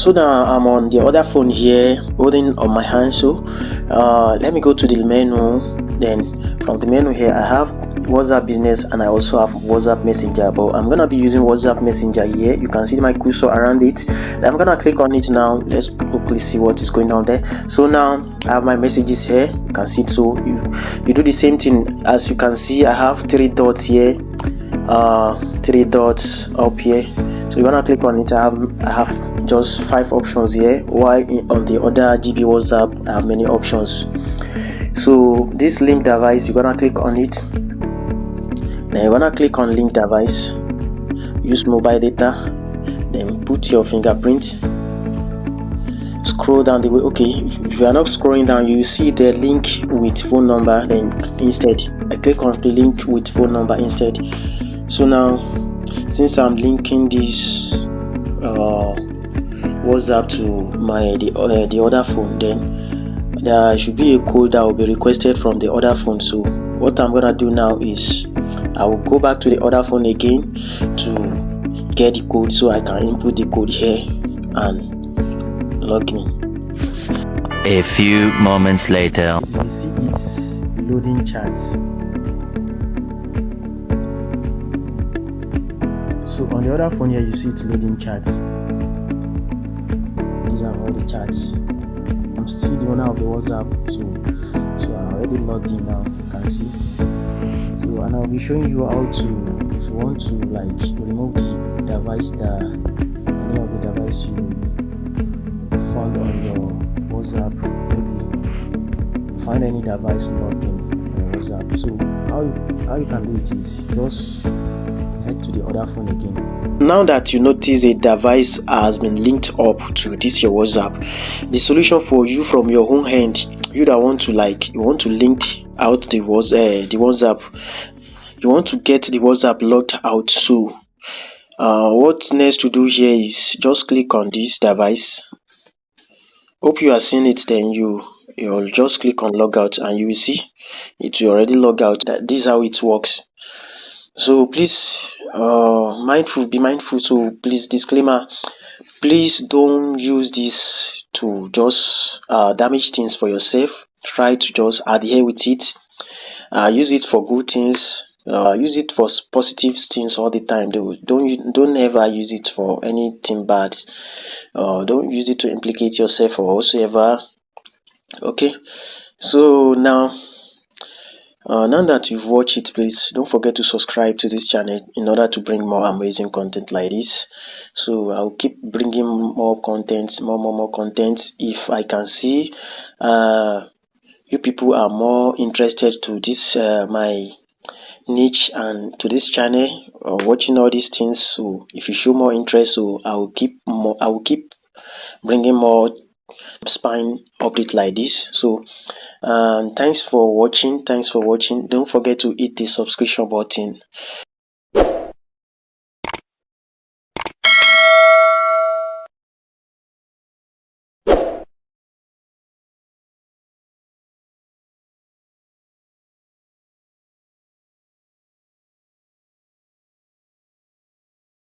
So now I'm on the other phone here holding on my hand. So let me go to the menu. Then from the menu here I have WhatsApp business and I also have WhatsApp messenger, but I'm gonna be using WhatsApp messenger here. You can see my cursor around it. I'm gonna click on it now. Let's quickly see what is going on there. So now I have my messages here. You can see it. So you do the same thing. As you can see, I have 3 dots here, 3 dots up here. So you're gonna click on it. I have just 5 options here, while on the other GB WhatsApp I have many options. So this link device, you're gonna click on it. Then you're gonna click on link device, use mobile data, then put your fingerprint. Scroll down the way. Okay, if you are not scrolling down, you see the link with phone number. Then instead I click on the link with phone number instead. So now, since I'm linking this WhatsApp to the other phone, then there should be a code that will be requested from the other phone. So what I'm gonna do now is I will go back to the other phone again to get the code, so I can input the code here and log in. A few moments later. You see it's loading chats. So on the other phone here, you see it's loading chats. These are all the chats. I'm still the owner of the WhatsApp, so I already logged in now. You can see. So and I'll be showing you how to, if you want to like remove the device, any of the device you found on your WhatsApp. Maybe find any device logged in on your WhatsApp. So how you can do it is just head to the other phone again. Now that you notice a device has been linked up to this your WhatsApp, the solution for you from your own hand, you that want to link out the WhatsApp, you want to get the WhatsApp logged out. So what next to do here is just click on this device. Hope you are seeing it. Then you'll just click on logout and you will see it will already log out. This is how it works. So please be mindful. So please, disclaimer, please don't use this to just damage things for yourself. Try to just adhere with it. Use it for good things. Use it for positive things all the time. Don't ever use it for anything bad. Don't use it to implicate yourself or whatsoever. Okay, so now that you've watched it, please don't forget to subscribe to this channel in order to bring more amazing content like this. So I'll keep bringing more content, more content. If I can see you people are more interested to this my niche and to this channel, watching all these things. So if you show more interest, so I will keep bringing more spine update like this. So thanks for watching. Don't forget to hit the subscription button.